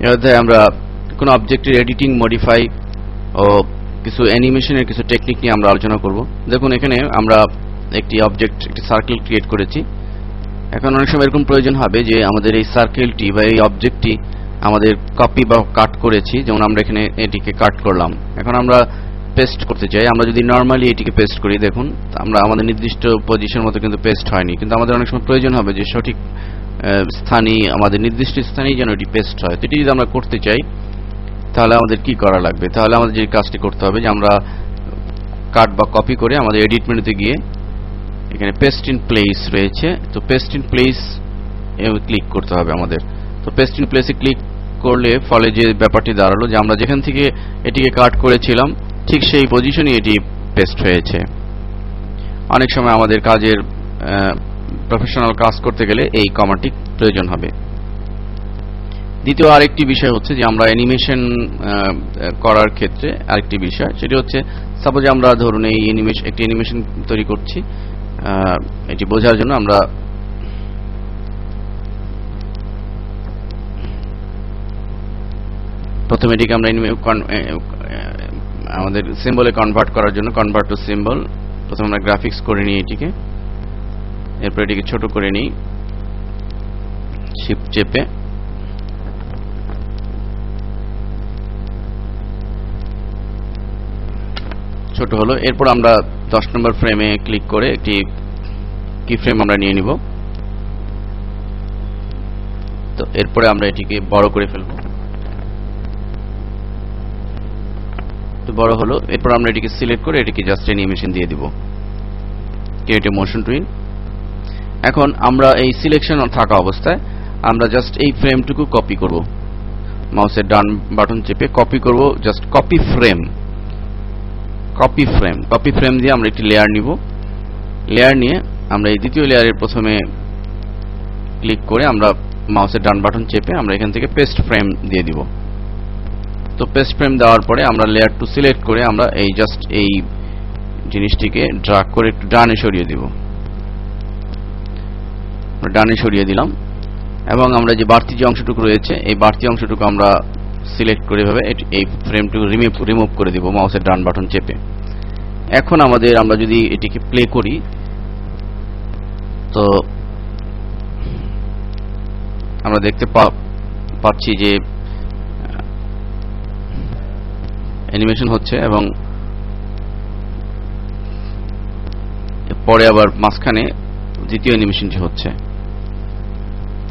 এর অধ্যায়ে আমরা কোনো অবজেক্টের এডিটিং, মডিফাই ও কিছু অ্যানিমেশনের কিছু টেকনিক নিয়ে আমরা আলোচনা করব। দেখুন, এখানে আমরা একটি অবজেক্ট, একটি সার্কেল ক্রিয়েট করেছি। এখন অনেক সময় এরকম প্রয়োজন হবে যে আমাদের এই সার্কেলটি বা এই অবজেক্টটি আমাদের কপি বা কাট করেছি, যেমন আমরা এখানে এটিকে কাট করলাম। এখন আমরা পেস্ট করতে চাই। আমরা যদি নর্মালি এটিকে পেস্ট করি, দেখুন আমরা আমাদের নির্দিষ্ট পজিশন মতো কিন্তু পেস্ট হয়নি, কিন্তু আমাদের অনেক সময় প্রয়োজন হবে যে সঠিক স্থানে, আমাদের নির্দিষ্ট স্থানেই যেন এটি পেস্ট হয়। তো এটি যদি আমরা করতে চাই তাহলে আমাদের কি করা লাগবে? তাহলে আমাদের যে কাজটি করতে হবে যে আমরা কাট বা কপি করে আমাদের এডিট মেনুতে গিয়ে এখানে পেস্ট ইন প্লেস রয়েছে, তো পেস্ট ইন প্লেস ক্লিক করতে হবে আমাদের। তো পেস্ট ইন প্লেসে ক্লিক করলে ফলে যে ব্যাপারটি দাঁড়ালো যে আমরা যেখান থেকে এটিকে কাট করেছিলাম ঠিক সেই পজিশনই এটি পেস্ট হয়েছে। অনেক সময় আমাদের কাজের প্রফেশনাল কাজ করতে গেলে এই কমান্ডটি প্রয়োজন হবে। দ্বিতীয় আরেকটি বিষয় হচ্ছে যে আমরা অ্যানিমেশন করার ক্ষেত্রে আরেকটি বিষয়, সেটি হচ্ছে সাপোজ আমরা ধরুন এই একটি অ্যানিমেশন তৈরি করছি। এটি বোঝার জন্য আমরা প্রথমে এটিকে আমরা আমাদের সিম্বলে কনভার্ট করার জন্য কনভার্ট টু সিম্বল প্রথমে আমরা গ্রাফিক্স করে নিই এটিকে, এরপর এটিকে ছোট করে নিই শিফট চেপে। ছোট হলো। এরপর আমরা 10 নম্বর ফ্রেমে ক্লিক করে একটি কি ফ্রেম আমরা নিয়ে নিব। তো এরপরে আমরা এটিকে বড় করে ফেলব। তো বড় হলো। এরপর আমরা এটিকে সিলেক্ট করে এটিকে জাস্ট অ্যানিমেশন দিয়ে দিব, ক্রিয়েট এ মোশন টুল। এখন আমরা এই সিলেকশন থাকা অবস্থায় আমরা জাস্ট এই ফ্রেমটুকু কপি করব। মাউসের ডান বাটন চেপে কপি করব, just copy frame. Copy frame দিয়ে আমরা একটি লেয়ার নিব। লেয়ার নিয়ে আমরা এই দ্বিতীয় লেয়ারের প্রথমে ক্লিক করে আমরা মাউসের ডান বাটন চেপে আমরা এখান থেকে পেস্ট ফ্রেম দিয়ে দিব। তো পেস্ট ফ্রেম দেওয়ার পরে আমরা লেয়ার টু সিলেক্ট করে আমরা এই জাস্ট এই জিনিসটিকে ড্র্যাগ করে একটু ডানে সরিয়ে দিব। ডানে সরিয়ে দিলাম এবং আমরা যে বাড়তি যে অংশটুকু রয়েছে এই বাড়তি অংশটুকু আমরা সিলেক্ট করে ভাবে এই ফ্রেমটুকু রিমুভ করে দিব মাউসের ডান বাটন চেপে। এখন আমরা যদি এটিকে প্লে করি তো আমরা দেখতে পাচ্ছি যে অ্যানিমেশন হচ্ছে এবং পরে আবার মাঝখানে দ্বিতীয় অ্যানিমেশনটি হচ্ছে।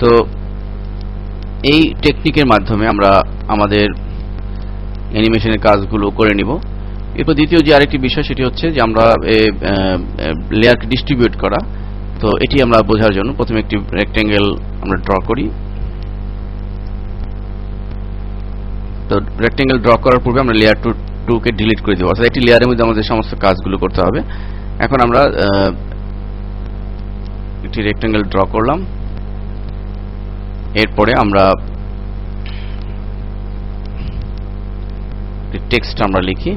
তো এই টেকনিকের মাধ্যমে আমরা আমাদের অ্যানিমেশনের কাজগুলো করে নিব। এরপর দ্বিতীয় যে আরেকটি বিষয় সেটি হচ্ছে যে আমরা লেয়ারকে ডিস্ট্রিবিউট করা। তো এটি আমরা বোঝার জন্য প্রথমে একটি রেক্ট্যাঙ্গেল আমরা ড্র করি। তো রেক্ট্যাঙ্গেল ড্র করার পূর্বে আমরা লেয়ার 2 কে ডিলিট করে দেব, অর্থাৎ একটি লেয়ারের মধ্যে আমাদের সমস্ত কাজগুলো করতে হবে। এখন আমরা একটি রেক্ট্যাঙ্গেল ড্র করলাম। এরপরে আমরা টেক্সট আমরা লিখি।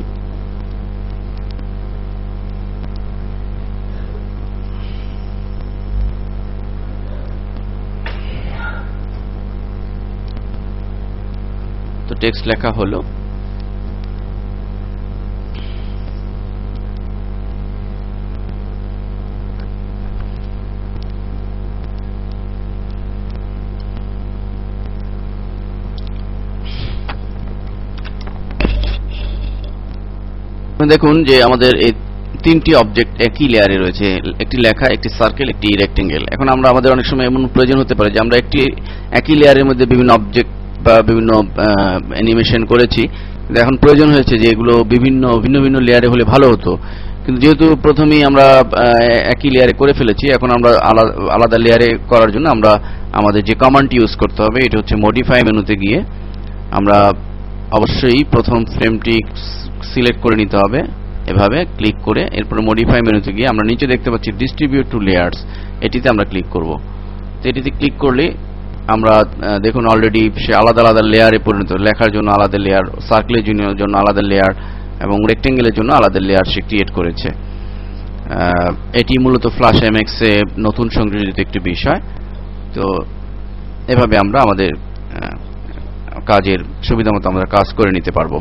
তো টেক্সট লেখা হলো। দেখুন যে আমাদের এই তিনটি অবজেক্ট একই লেয়ারে রয়েছে, একটি লেখা, একটি সার্কেল, একটি রেক্ট্যাঙ্গেল। এখন আমাদের অনেক সময় এমন প্রয়োজন হতে পারে যে আমরা একই লেয়ারের মধ্যে বিভিন্ন অবজেক্ট বা বিভিন্ন অ্যানিমেশন করেছি, কিন্তু এখন প্রয়োজন হয়েছে যে এগুলো ভিন্ন ভিন্ন লেয়ারে হলে ভালো হতো। কিন্তু যেহেতু প্রথমেই আমরা একই লেয়ারে করে ফেলেছি, এখন আমরা আলাদা লেয়ারে করার জন্য আমাদের যে কমান্ডটি ইউজ করতে হবে এটি হচ্ছে মডিফাই মেনুতে গিয়ে আমরা অবশ্যই প্রথম ফ্রেমটি সিলেক্ট করে নিতে হবে, এভাবে ক্লিক করে। এরপর মডিফাই মেনুতে গিয়ে আমরা নিচে দেখতে পাচ্ছি ডিস্ট্রিবিউট টু লেয়ার্স, এটিতে আমরা ক্লিক করব। তো এটিতে ক্লিক করলে আমরা দেখুন অলরেডি সে আলাদা লেয়ারে পরিণত, লেখার জন্য আলাদা লেয়ার, সার্কেলের জন্য আলাদা লেয়ার এবং রেক্ট্যাঙ্গেলের জন্য আলাদা লেয়ার সে ক্রিয়েট করেছে। এটি মূলত ফ্ল্যাশ এমএক্স এ নতুন সংযোজিত একটি বিষয়। তো এভাবে আমরা আমাদের কাজের সুবিধা মতো আমরা কাজ করে নিতে পারবো।